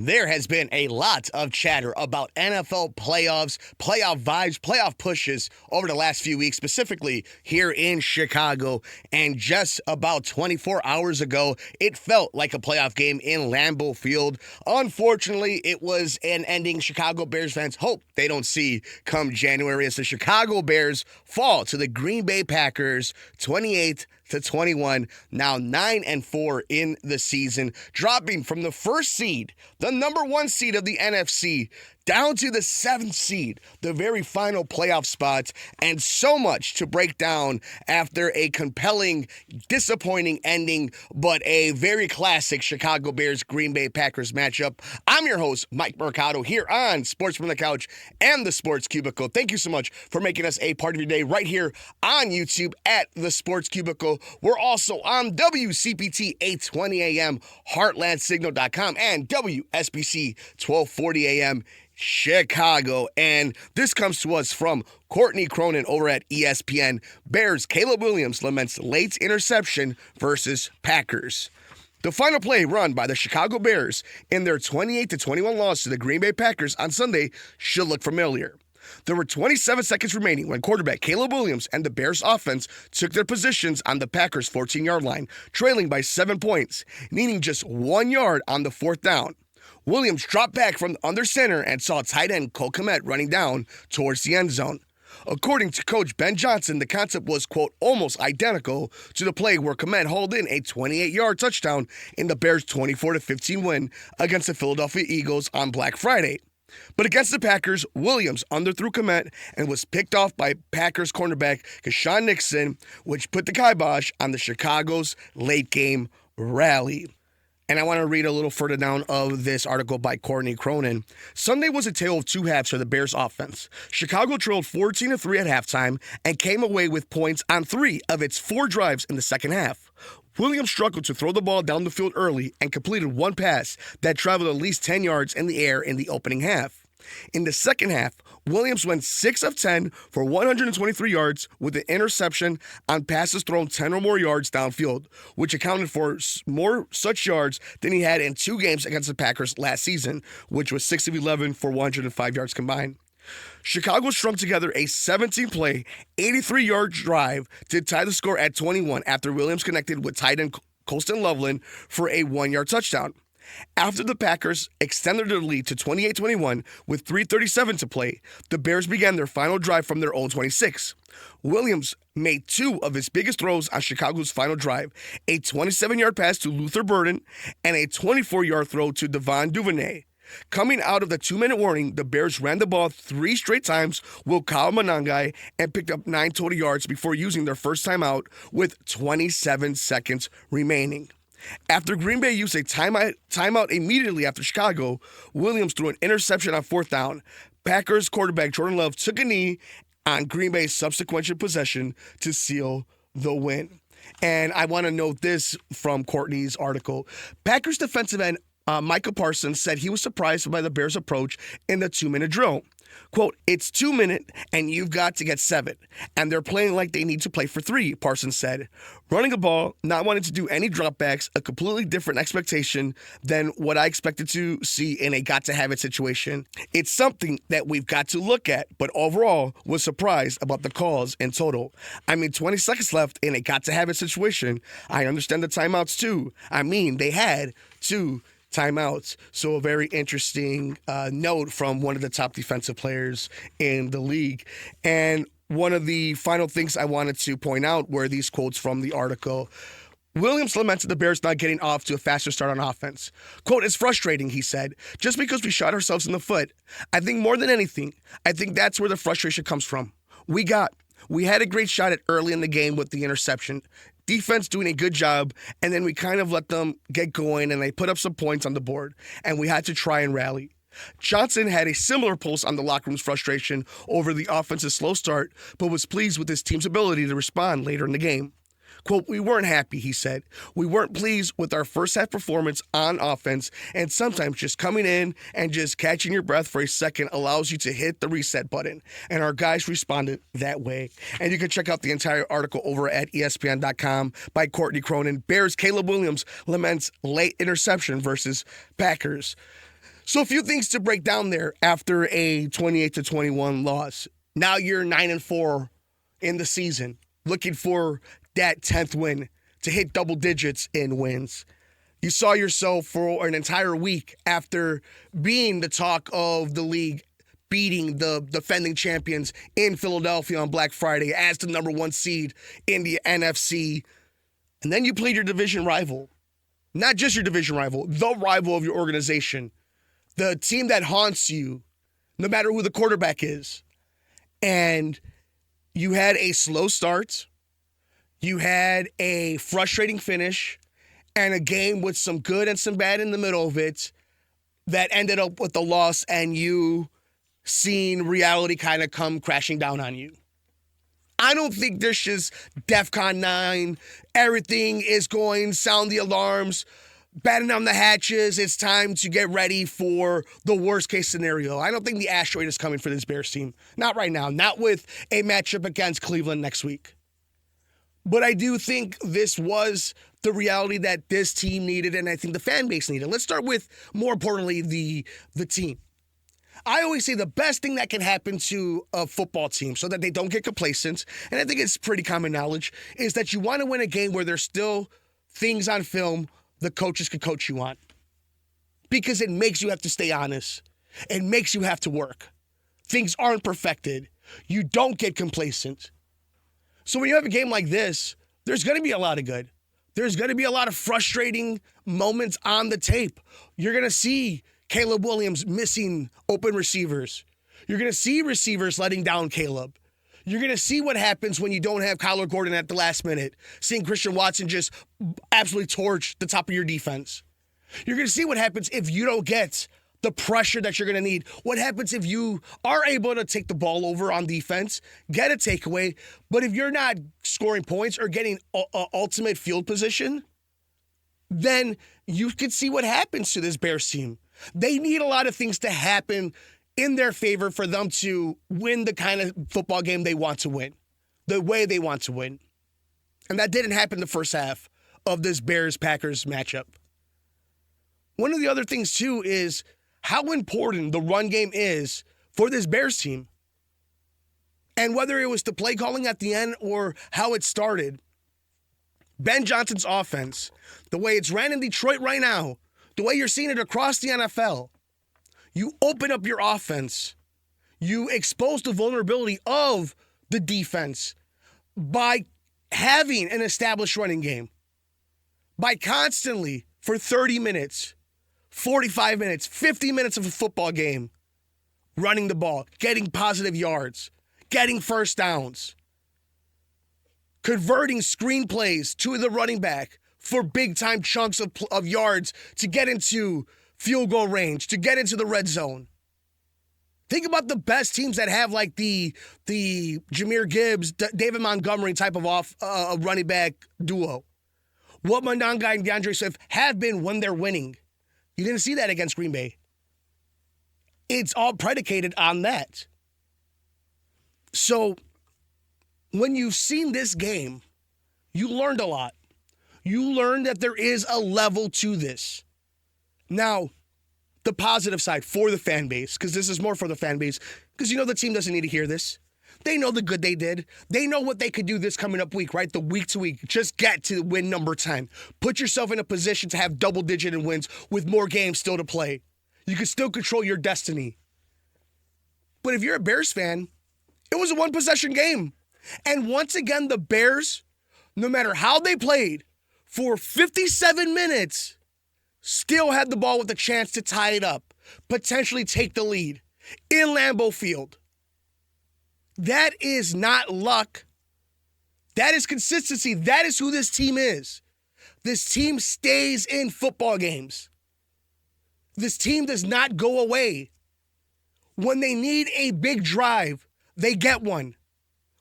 There has been a lot of chatter about NFL playoffs, playoff vibes, playoff pushes over the last few weeks, specifically here in Chicago. And just about 24 hours ago, it felt like a playoff game in Lambeau Field. Unfortunately, it was an ending Chicago Bears fans hope they don't see come January as the Chicago Bears fall to the Green Bay Packers 28-21, now 9-4 in the season, dropping from the first seed, the number one seed of the NFC, down to the 7th seed, the very final playoff spot, and so much to break down after a compelling, disappointing ending, but a very classic Chicago Bears Green Bay Packers matchup. I'm your host, Mike Mercado, here on Sports from the Couch and the Sports Cubicle. Thank you so much for making us a part of your day right here on YouTube at the Sports Cubicle. We're also on WCPT 820 AM, HeartlandSignal.com, and WSBC 1240 AM, Chicago. And this comes to us from Courtney Cronin over at ESPN. Bears Caleb Williams laments late interception versus Packers. The final play run by the Chicago Bears in their 28-21 loss to the Green Bay Packers on Sunday should look familiar. There were 27 seconds remaining when quarterback Caleb Williams and the Bears offense took their positions on the Packers' 14-yard line, trailing by 7 points, needing just 1 yard on the 4th down. Williams dropped back from under center and saw tight end Cole Kmet running down towards the end zone. According to Coach Ben Johnson, the concept was, quote, almost identical to the play where Kmet hauled in a 28-yard touchdown in the Bears' 24-15 win against the Philadelphia Eagles on Black Friday. But against the Packers, Williams underthrew Kmet and was picked off by Packers cornerback Keshawn Nixon, which put the kibosh on the Chicago's late-game rally. And I want to read a little further down of this article by Courtney Cronin. Sunday was a tale of two halves for the Bears offense. Chicago trailed 14-3 at halftime and came away with points on 3 of its 4 drives in the second half. Williams struggled to throw the ball down the field early and completed one pass that traveled at least 10 yards in the air in the opening half. In the second half, Williams went 6 of 10 for 123 yards with an interception on passes thrown 10 or more yards downfield, which accounted for more such yards than he had in 2 games against the Packers last season, which was 6 of 11 for 105 yards combined. Chicago strung together a 17-play, 83-yard drive to tie the score at 21 after Williams connected with tight end Colston Loveland for a 1-yard touchdown. After the Packers extended their lead to 28-21 with 3:37 to play, the Bears began their final drive from their own 26. Williams made 2 of his biggest throws on Chicago's final drive, a 27-yard pass to Luther Burden and a 24-yard throw to Devon Duvernay. Coming out of the 2-minute warning, the Bears ran the ball 3 straight times with Kyle Monangai and picked up 9 total yards before using their first timeout with 27 seconds remaining. After Green Bay used a timeout immediately after Chicago, Williams threw an interception on 4th down. Packers quarterback Jordan Love took a knee on Green Bay's subsequent possession to seal the win. And I want to note this from Courtney's article. Packers defensive end Michael Parsons said he was surprised by the Bears' approach in the 2-minute drill. Quote, it's 2 minutes and you've got to get 7. And they're playing like they need to play for 3, Parsons said. Running a ball, not wanting to do any dropbacks, a completely different expectation than what I expected to see in a got-to-have-it situation. It's something that we've got to look at, but overall was surprised about the calls in total. 20 seconds left in a got-to-have-it situation. I understand the timeouts too. They had 2 timeouts. So a very interesting note from one of the top defensive players in the league. And one of the final things I wanted to point out were these quotes from the article. Williams lamented the Bears not getting off to a faster start on offense. Quote, it's frustrating, he said, just because we shot ourselves in the foot. I think more than anything, I think that's where the frustration comes from. We had a great shot at early in the game with the interception. Defense doing a good job, and then we kind of let them get going, and they put up some points on the board, and we had to try and rally. Johnson had a similar pulse on the locker room's frustration over the offense's slow start, but was pleased with his team's ability to respond later in the game. Quote, we weren't happy, he said. We weren't pleased with our first half performance on offense, and sometimes just coming in and just catching your breath for a second allows you to hit the reset button. And our guys responded that way. And you can check out the entire article over at ESPN.com by Courtney Cronin. Bears Caleb Williams laments late interception versus Packers. So a few things to break down there after a 28-21 loss. Now you're 9-4 in the season, looking for that 10th win to hit double digits in wins. You saw yourself for an entire week after being the talk of the league, beating the defending champions in Philadelphia on Black Friday as the number 1 seed in the NFC. And then you played your division rival. Not just your division rival, the rival of your organization. The team that haunts you, no matter who the quarterback is. And you had a slow start. You had a frustrating finish. And a game with some good and some bad in the middle of it that ended up with the loss and you seeing reality kind of come crashing down on you. I don't think there's just DEFCON 9. Everything is going, sound the alarms, batten down the hatches. It's time to get ready for the worst case scenario. I don't think the asteroid is coming for this Bears team. Not right now. Not with a matchup against Cleveland next week. But I do think this was the reality that this team needed, and I think the fan base needed. Let's start with, more importantly, the team. I always say the best thing that can happen to a football team so that they don't get complacent, and I think it's pretty common knowledge, is that you want to win a game where there's still things on film the coaches could coach you on. Because it makes you have to stay honest. It makes you have to work. Things aren't perfected. You don't get complacent. So when you have a game like this, there's going to be a lot of good. There's going to be a lot of frustrating moments on the tape. You're going to see Caleb Williams missing open receivers. You're going to see receivers letting down Caleb. You're going to see what happens when you don't have Kyler Gordon at the last minute, seeing Christian Watson just absolutely torch the top of your defense. You're going to see what happens if you don't get the pressure that you're going to need. What happens if you are able to take the ball over on defense, get a takeaway, but if you're not scoring points or getting ultimate field position, then you can see what happens to this Bears team. They need a lot of things to happen in their favor for them to win the kind of football game they want to win, the way they want to win. And that didn't happen the first half of this Bears-Packers matchup. One of the other things, too, is how important the run game is for this Bears team. And whether it was the play calling at the end or how it started, Ben Johnson's offense, the way it's ran in Detroit right now, the way you're seeing it across the NFL, you open up your offense, you expose the vulnerability of the defense by having an established running game, by constantly, for 30 minutes, 45 minutes, 50 minutes of a football game, running the ball, getting positive yards, getting first downs, converting screen plays to the running back for big-time chunks of yards to get into field goal range, to get into the red zone. Think about the best teams that have like the Jahmyr Gibbs, David Montgomery type of running back duo. What Monanga and DeAndre Swift have been when they're winning. You didn't see that against Green Bay. It's all predicated on that. So when you've seen this game, you learned a lot. You learned that there is a level to this. Now, the positive side for the fan base, because this is more for the fan base, because you know the team doesn't need to hear this. They know the good they did. They know what they could do this coming up week, right? The week to week. Just get to win number 10. Put yourself in a position to have double-digit in wins with more games still to play. You can still control your destiny. But if you're a Bears fan, it was a one-possession game. And once again, the Bears, no matter how they played, for 57 minutes, still had the ball with a chance to tie it up, potentially take the lead in Lambeau Field. That is not luck. That is consistency. That is who this team is. This team stays in football games. This team does not go away. When they need a big drive, they get one.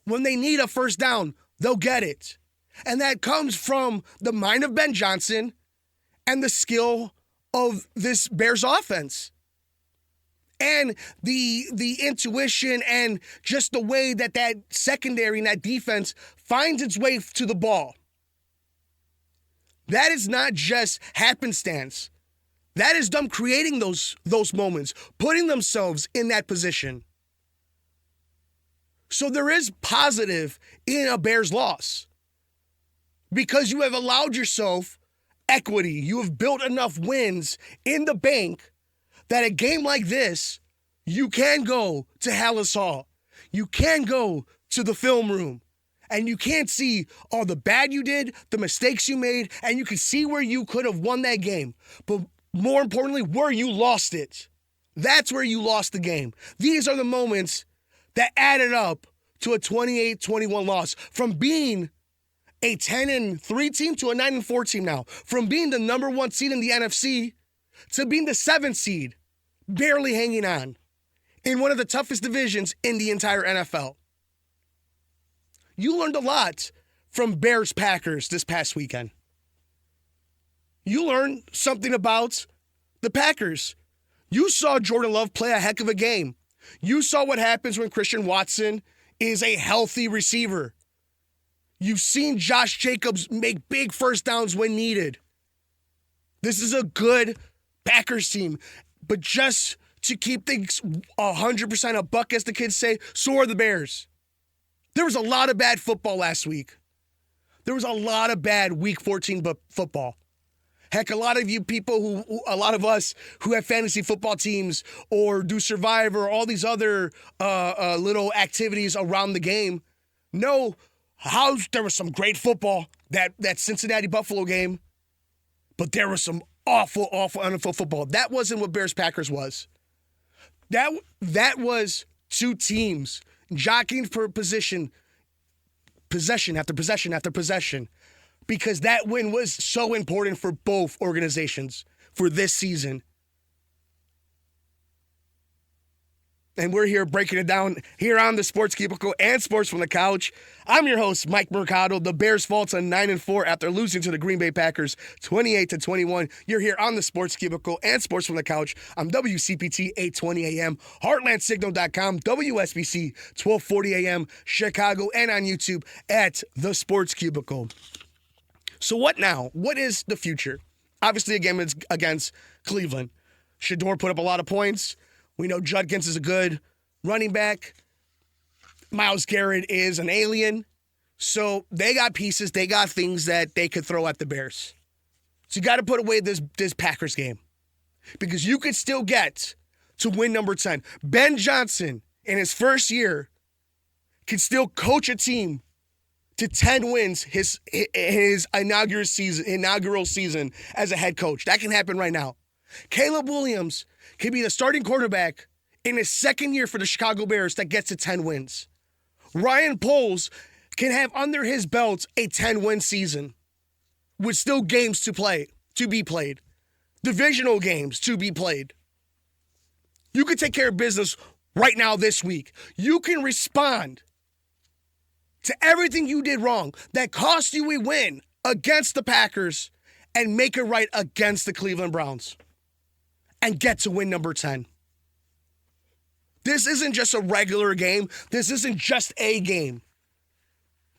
When they need a first down, they'll get it. And that comes from the mind of Ben Johnson and the skill of this Bears offense. And the intuition and just the way that secondary and that defense finds its way to the ball. That is not just happenstance. That is them creating those moments, putting themselves in that position. So there is positive in a Bears loss because you have allowed yourself equity. You have built enough wins in the bank that a game like this, you can go to Hallis Hall. You can go to the film room. And you can't see all the bad you did, the mistakes you made, and you can see where you could have won that game. But more importantly, where you lost it. That's where you lost the game. These are the moments that added up to a 28-21 loss. From being a 10-3 team to a 9-4 team now. From being the number 1 seed in the NFC to being the 7th seed, barely hanging on in one of the toughest divisions in the entire NFL. You learned a lot from Bears-Packers this past weekend. You learned something about the Packers. You saw Jordan Love play a heck of a game. You saw what happens when Christian Watson is a healthy receiver. You've seen Josh Jacobs make big first downs when needed. This is a good Packers team. But just to keep things 100% a buck, as the kids say, so are the Bears. There was a lot of bad football last week. There was a lot of bad Week 14 football. Heck, a lot of us who have fantasy football teams or do Survivor, all these other little activities around the game, know how there was some great football, that Cincinnati-Buffalo game, but there was some awful NFL football. That wasn't what Bears-Packers was. That was two teams jockeying for possession after possession after possession, because that win was so important for both organizations for this season. And we're here breaking it down here on the Sports Cubicle and Sports from the Couch. I'm your host, Mike Mercado. The Bears fall to 9-4 after losing to the Green Bay Packers 28-21. You're here on the Sports Cubicle and Sports from the Couch on WCPT 820 AM, HeartlandSignal.com, WSBC 1240 AM, Chicago, and on YouTube at the Sports Cubicle. So what now? What is the future? Obviously, a game against Cleveland. Shedeur put up a lot of points. We know Judkins is a good running back. Myles Garrett is an alien. So they got pieces. They got things that they could throw at the Bears. So you got to put away this Packers game, because you could still get to win number 10. Ben Johnson, in his first year, can still coach a team to 10 wins his inaugural season as a head coach. That can happen right now. Caleb Williams can be the starting quarterback in his second year for the Chicago Bears that gets to 10 wins. Ryan Poles can have under his belt a 10-win season with still games to be played. Divisional games to be played. You can take care of business right now this week. You can respond to everything you did wrong that cost you a win against the Packers and make it right against the Cleveland Browns and get to win number 10. This isn't just a regular game. This isn't just a game.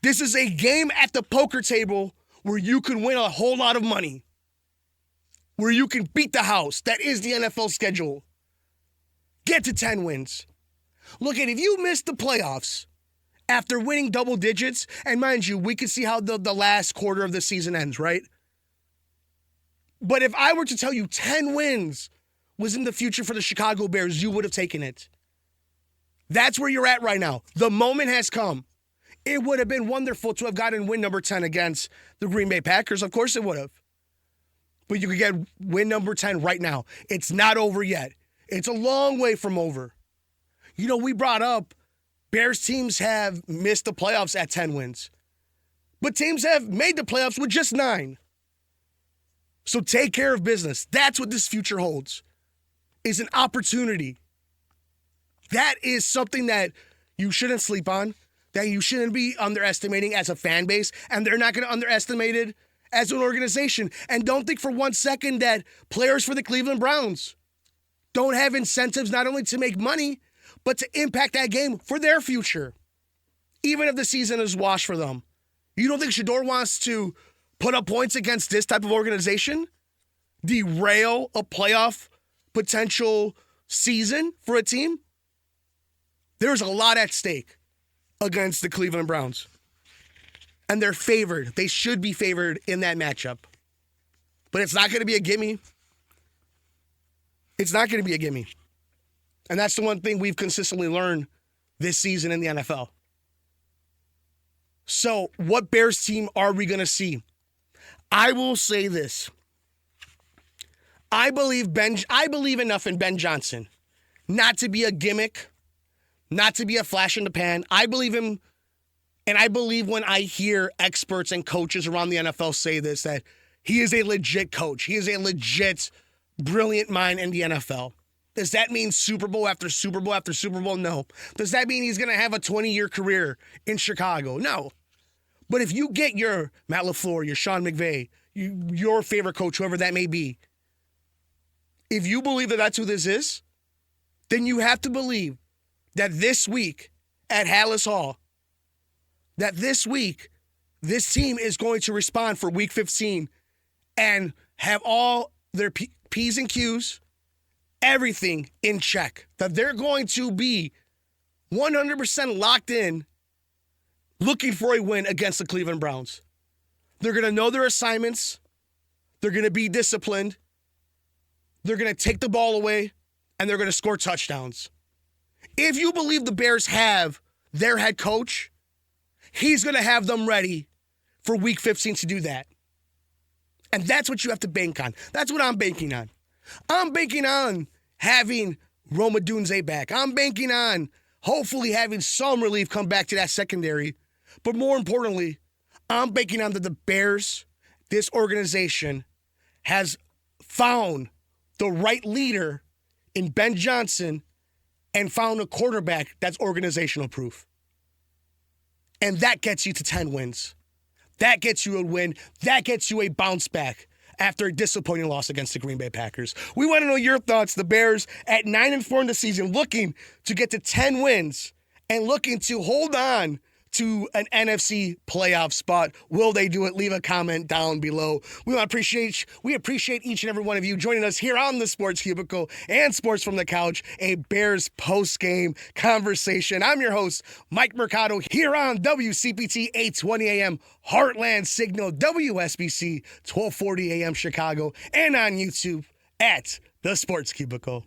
This is a game at the poker table where you can win a whole lot of money, where you can beat the house. That is the NFL schedule. Get to 10 wins. Look, if you missed the playoffs after winning double digits, and mind you, we can see how the last quarter of the season ends, right? But if I were to tell you 10 wins was in the future for the Chicago Bears, you would have taken it. That's where you're at right now. The moment has come. It would have been wonderful to have gotten win number 10 against the Green Bay Packers. Of course it would have. But you could get win number 10 right now. It's not over yet. It's a long way from over. You know, we brought up Bears teams have missed the playoffs at 10 wins. But teams have made the playoffs with just 9. So take care of business. That's what this future holds. Is an opportunity. That is something that you shouldn't sleep on, that you shouldn't be underestimating as a fan base, and they're not going to underestimate it as an organization. And don't think for one second that players for the Cleveland Browns don't have incentives not only to make money, but to impact that game for their future, even if the season is washed for them. You don't think Shedeur wants to put up points against this type of organization? derail a playoff potential season for a team, there's a lot at stake against the Cleveland Browns. And they're favored. They should be favored in that matchup. But it's not going to be a gimme. It's not going to be a gimme. And that's the one thing we've consistently learned this season in the NFL. So, what Bears team are we going to see? I will say this. I believe enough in Ben Johnson not to be a gimmick, not to be a flash in the pan. I believe him, and I believe when I hear experts and coaches around the NFL say this, that he is a legit coach. He is a legit, brilliant mind in the NFL. Does that mean Super Bowl after Super Bowl after Super Bowl? No. Does that mean he's going to have a 20-year career in Chicago? No. But if you get your Matt LaFleur, your Sean McVay, your favorite coach, whoever that may be, if you believe that that's who this is, then you have to believe that this week at Hallis Hall, that this week, this team is going to respond for Week 15 and have all their P's and Q's, everything in check. That they're going to be 100% locked in, looking for a win against the Cleveland Browns. They're going to know their assignments. They're going to be disciplined. They're going to take the ball away, and they're going to score touchdowns. If you believe the Bears have their head coach, he's going to have them ready for Week 15 to do that. And that's what you have to bank on. That's what I'm banking on. I'm banking on having Roma Dunze back. I'm banking on hopefully having some relief come back to that secondary. But more importantly, I'm banking on that the Bears, this organization, has found the right leader in Ben Johnson and found a quarterback that's organizational proof. And that gets you to 10 wins. That gets you a win. That gets you a bounce back after a disappointing loss against the Green Bay Packers. We want to know your thoughts. The Bears at 9-4 in the season, looking to get to 10 wins and looking to hold on to an NFC playoff spot. Will they do it? Leave a comment down below. We appreciate each and every one of you joining us here on the Sports Cubicle and Sports from the Couch, a Bears post-game conversation. I'm your host, Mike Mercado, here on WCPT 820 AM, Heartland Signal, WSBC 1240 AM Chicago, and on YouTube at the Sports Cubicle.